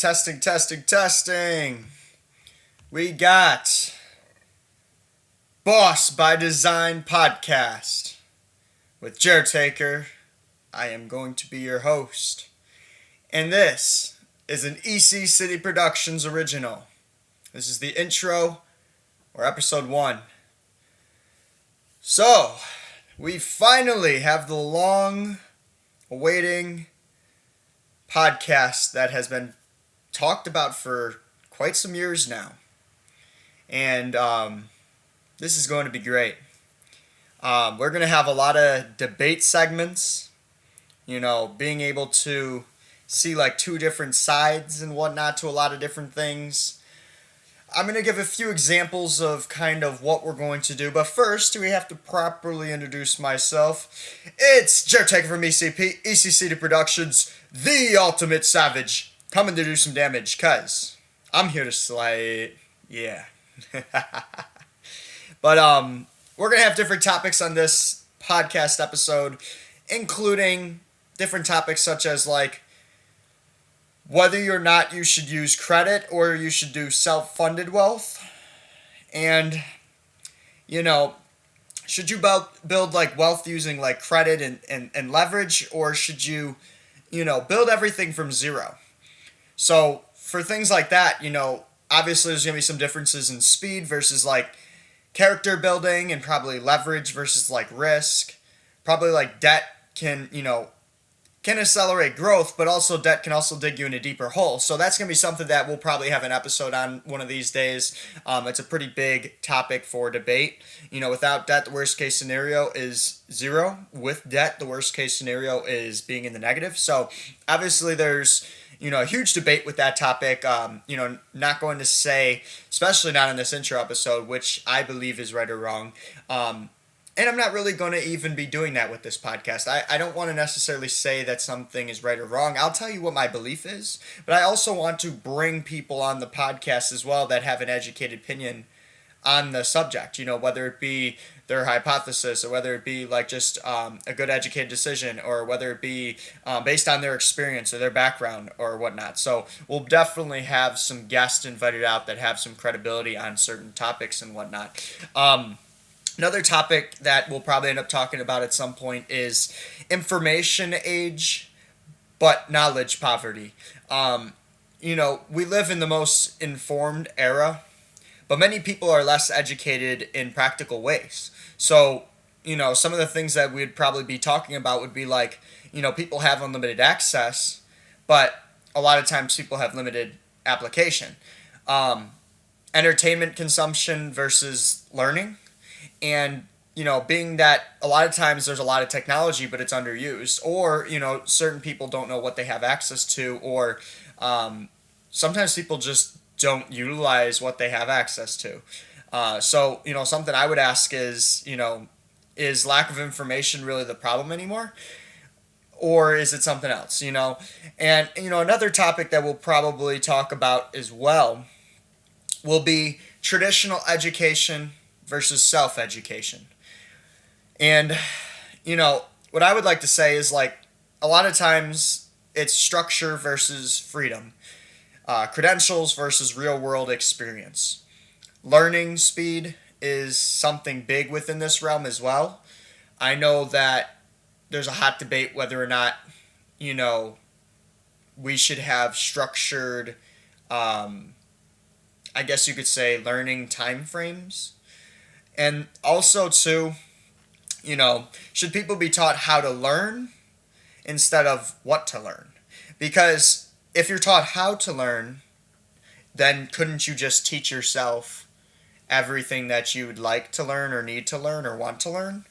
Testing. We got Boss by Design podcast with Jertaker. I am going to be your host. And this is an EC City Productions original. This is the intro or episode 1. So, we finally have the long awaiting podcast that has been talked about for quite some years now. And this is going to be great. We're going to have a lot of debate segments, being able to see like two different sides and whatnot to a lot of different things. I'm going to give a few examples of kind of what we're going to do, but first we have to properly introduce myself. It's Jertaker from EC City Productions, the ultimate savage, coming to do some damage, cause I'm here to slay, yeah. But we're going to have different topics on this podcast episode, including different topics such as like whether or not you should use credit or you should do self-funded wealth. And, should you build like wealth using like credit and leverage, or should you, build everything from zero? So for things like that, obviously there's going to be some differences in speed versus like character building, and probably leverage versus like risk. Probably like debt can accelerate growth, but also debt can also dig you in a deeper hole. So that's going to be something that we'll probably have an episode on one of these days. It's a pretty big topic for debate. Without debt, the worst case scenario is zero. With debt, the worst case scenario is being in the negative. So obviously there's, a huge debate with that topic. Not going to say, especially not in this intro episode, which I believe is right or wrong. And I'm not really going to even be doing that with this podcast. I don't want to necessarily say that something is right or wrong. I'll tell you what my belief is. But I also want to bring people on the podcast as well that have an educated opinion on the subject. Whether it be their hypothesis, or whether it be like just a good educated decision, or whether it be based on their experience or their background or whatnot. So we'll definitely have some guests invited out that have some credibility on certain topics and whatnot. Another topic that we'll probably end up talking about at some point is information age, but knowledge poverty. We live in the most informed era, but many people are less educated in practical ways. So, some of the things that we'd probably be talking about would be like, people have unlimited access, but a lot of times people have limited application. Entertainment consumption versus learning. And, being that a lot of times there's a lot of technology, but it's underused, or, certain people don't know what they have access to, or sometimes people just don't utilize what they have access to. So, something I would ask is, is lack of information really the problem anymore? Or is it something else, And, another topic that we'll probably talk about as well will be traditional education versus self-education. And, what I would like to say is like, a lot of times it's structure versus freedom. Credentials versus real-world experience. Learning speed is something big within this realm as well. I know that there's a hot debate whether or not, we should have structured, I guess you could say, learning time frames. And also, too, should people be taught how to learn instead of what to learn? Because if you're taught how to learn, then couldn't you just teach yourself everything that you would like to learn or need to learn or want to learn?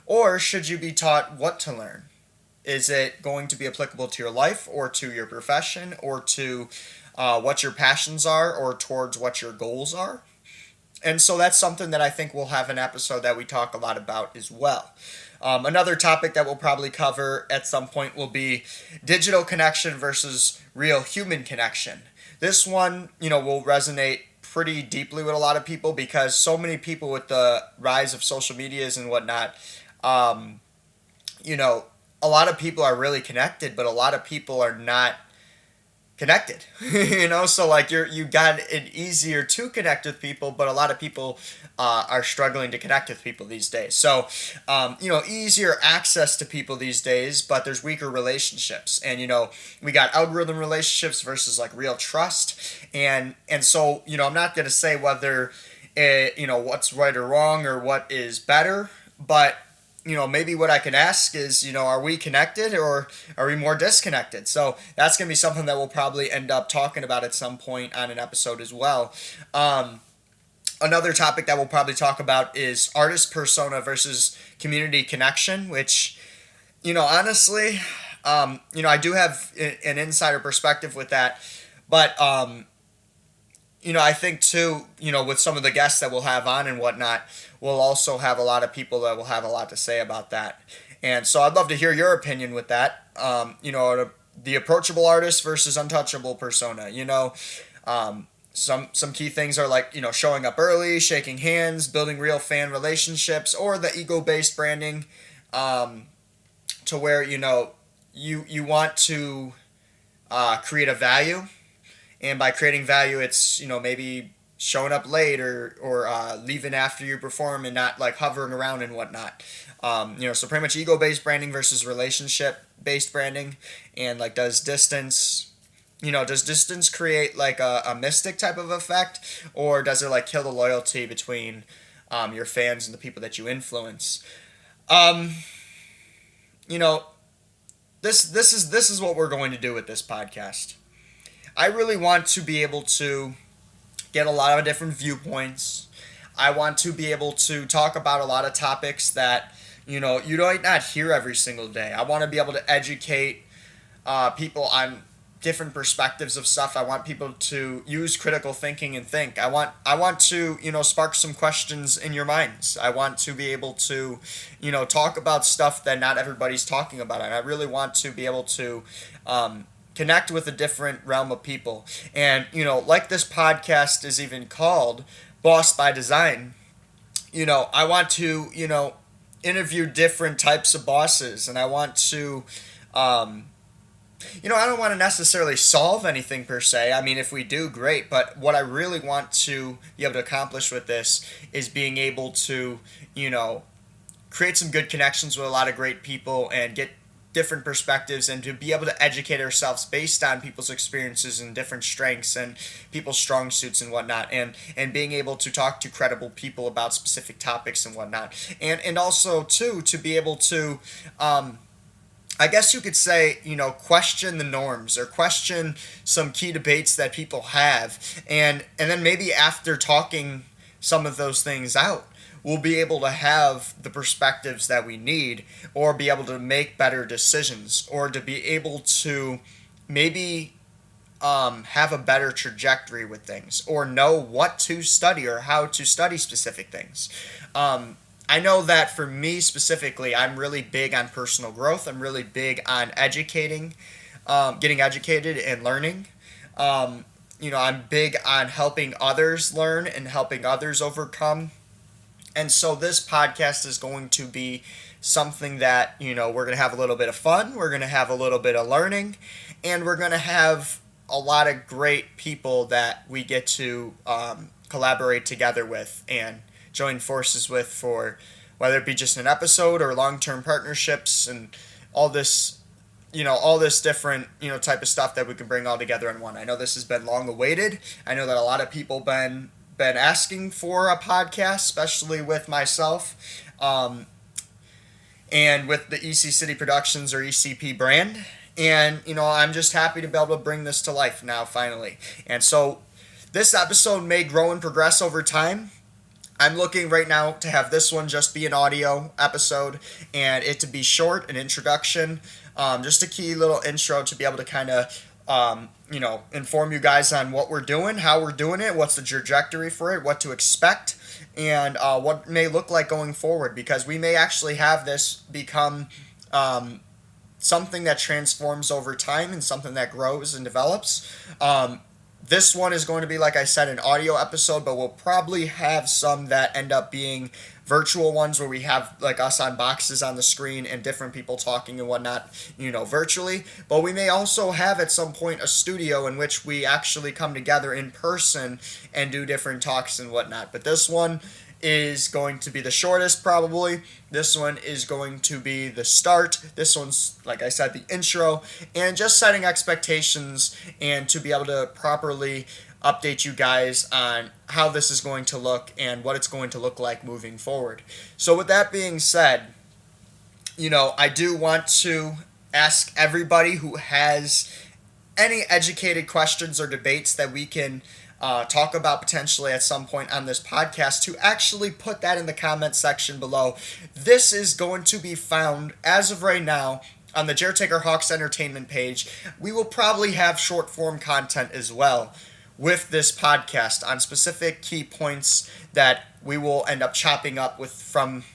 Or should you be taught what to learn? Is it going to be applicable to your life or to your profession or to what your passions are or towards what your goals are? And so that's something that I think we'll have an episode that we talk a lot about as well. Another topic that we'll probably cover at some point will be digital connection versus real human connection. This one, will resonate pretty deeply with a lot of people because so many people with the rise of social medias and whatnot, a lot of people are really connected, but a lot of people are not connected. So like you got it easier to connect with people, but a lot of people are struggling to connect with people these days. So easier access to people these days, but there's weaker relationships. And we got algorithm relationships versus like real trust. And so I'm not going to say whether what's right or wrong or what is better, but maybe what I can ask is, are we connected or are we more disconnected? So that's going to be something that we'll probably end up talking about at some point on an episode as well. Another topic that we'll probably talk about is artist persona versus community connection, which, honestly, I do have an insider perspective with that. But, I think too, with some of the guests that we'll have on and whatnot, we'll also have a lot of people that will have a lot to say about that. And so I'd love to hear your opinion with that. The approachable artist versus untouchable persona. Some key things are like, showing up early, shaking hands, building real fan relationships, or the ego-based branding, to where, you want to create a value. And by creating value, it's, maybe showing up late or leaving after you perform and not like hovering around and whatnot. So pretty much ego-based branding versus relationship-based branding. And like, does distance create like a mystic type of effect, or does it like kill the loyalty between your fans and the people that you influence? This is what we're going to do with this podcast. I really want to be able to get a lot of different viewpoints. I want to be able to talk about a lot of topics that, you might not hear every single day. I want to be able to educate people on different perspectives of stuff. I want people to use critical thinking and think. I want to, spark some questions in your minds. I want to be able to, talk about stuff that not everybody's talking about. And I really want to be able to, connect with a different realm of people. And, like this podcast is even called Boss by Design, I want to, interview different types of bosses. And I want to, I don't want to necessarily solve anything per se. I mean, if we do, great. But what I really want to be able to accomplish with this is being able to, create some good connections with a lot of great people and get different perspectives, and to be able to educate ourselves based on people's experiences and different strengths and people's strong suits and whatnot, and being able to talk to credible people about specific topics and whatnot, and also too to be able to I guess you could say, question the norms or question some key debates that people have, and then maybe after talking some of those things out, we'll be able to have the perspectives that we need, or be able to make better decisions, or to be able to maybe have a better trajectory with things, or know what to study or how to study specific things. I know that for me specifically, I'm really big on personal growth. I'm really big on getting educated and learning. I'm big on helping others learn and helping others overcome. And so this podcast is going to be something that, we're going to have a little bit of fun, we're going to have a little bit of learning, and we're going to have a lot of great people that we get to collaborate together with and join forces with, for whether it be just an episode or long-term partnerships and all this different, type of stuff that we can bring all together in one. I know this has been long awaited. I know that a lot of people been asking for a podcast, especially with myself, and with the EC City Productions or ECP brand. And, I'm just happy to be able to bring this to life now, finally. And so this episode may grow and progress over time. I'm looking right now to have this one just be an audio episode, and it to be short, an introduction, just a key little intro to be able to kind of inform you guys on what we're doing, how we're doing it, what's the trajectory for it, what to expect, and what may look like going forward, because we may actually have this become something that transforms over time and something that grows and develops. This one is going to be, like I said, an audio episode, but we'll probably have some that end up being virtual ones where we have like us on boxes on the screen and different people talking and whatnot, virtually. But we may also have at some point a studio in which we actually come together in person and do different talks and whatnot. But this one is going to be the shortest probably. This one is going to be the start. This one's, like I said, the intro, and just setting expectations and to be able to properly update you guys on how this is going to look and what it's going to look like moving forward. So with that being said, I do want to ask everybody who has any educated questions or debates that we can talk about potentially at some point on this podcast to actually put that in the comment section below. This is going to be found, as of right now, on the Jertaker Gauxx Entertainment page. We will probably have short form content as well with this podcast on specific key points that we will end up chopping up with from,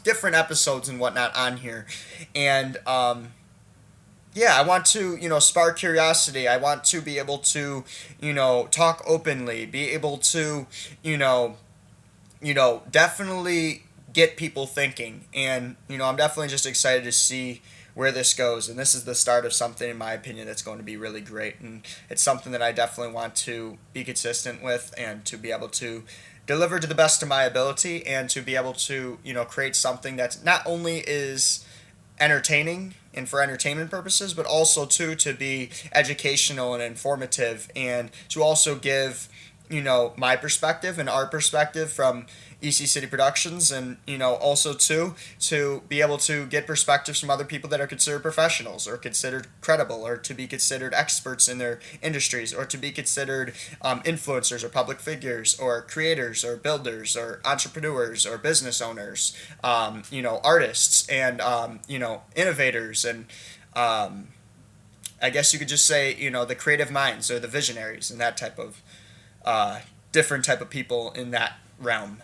different episodes and whatnot on here. And, I want to, spark curiosity. I want to be able to, talk openly, be able to, definitely get people thinking. And, I'm definitely just excited to see where this goes. And this is the start of something, in my opinion, that's going to be really great. And it's something that I definitely want to be consistent with and to be able to deliver to the best of my ability and to be able to, create something that not only is entertaining and for entertainment purposes, but also to be educational and informative, and to also give, my perspective and our perspective from EC City Productions, and, also to be able to get perspectives from other people that are considered professionals or considered credible or to be considered experts in their industries or to be considered influencers or public figures or creators or builders or entrepreneurs or business owners, artists and, innovators and, I guess you could just say, the creative minds or the visionaries and that type of different type of people in that realm.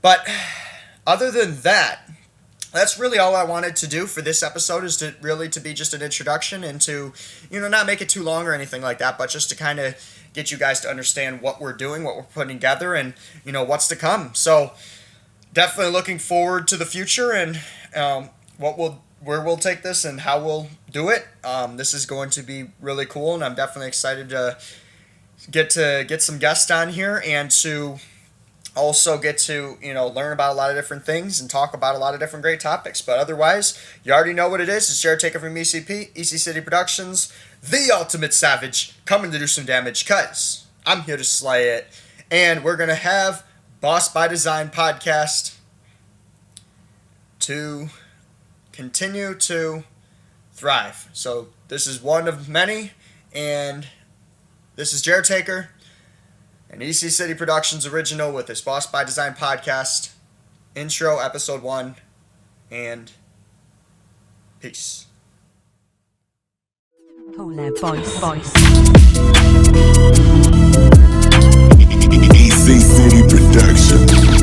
But other than that, that's really all I wanted to do for this episode, is to be just an introduction and to, not make it too long or anything like that, but just to kind of get you guys to understand what we're doing, what we're putting together, and, what's to come. So definitely looking forward to the future and where we'll take this and how we'll do it. This is going to be really cool, and I'm definitely excited to get some guests on here and to also get to, learn about a lot of different things and talk about a lot of different great topics. But otherwise, you already know what it is. It's Jertaker from EC City Productions, the ultimate savage, coming to do some damage, because I'm here to slay it. And we're going to have Boss by Design podcast to continue to thrive. So this is one of many, and this is Jertaker, an EC City Productions original with this Boss by Design podcast, intro, episode 1, and peace. Collab voice. EC City Production.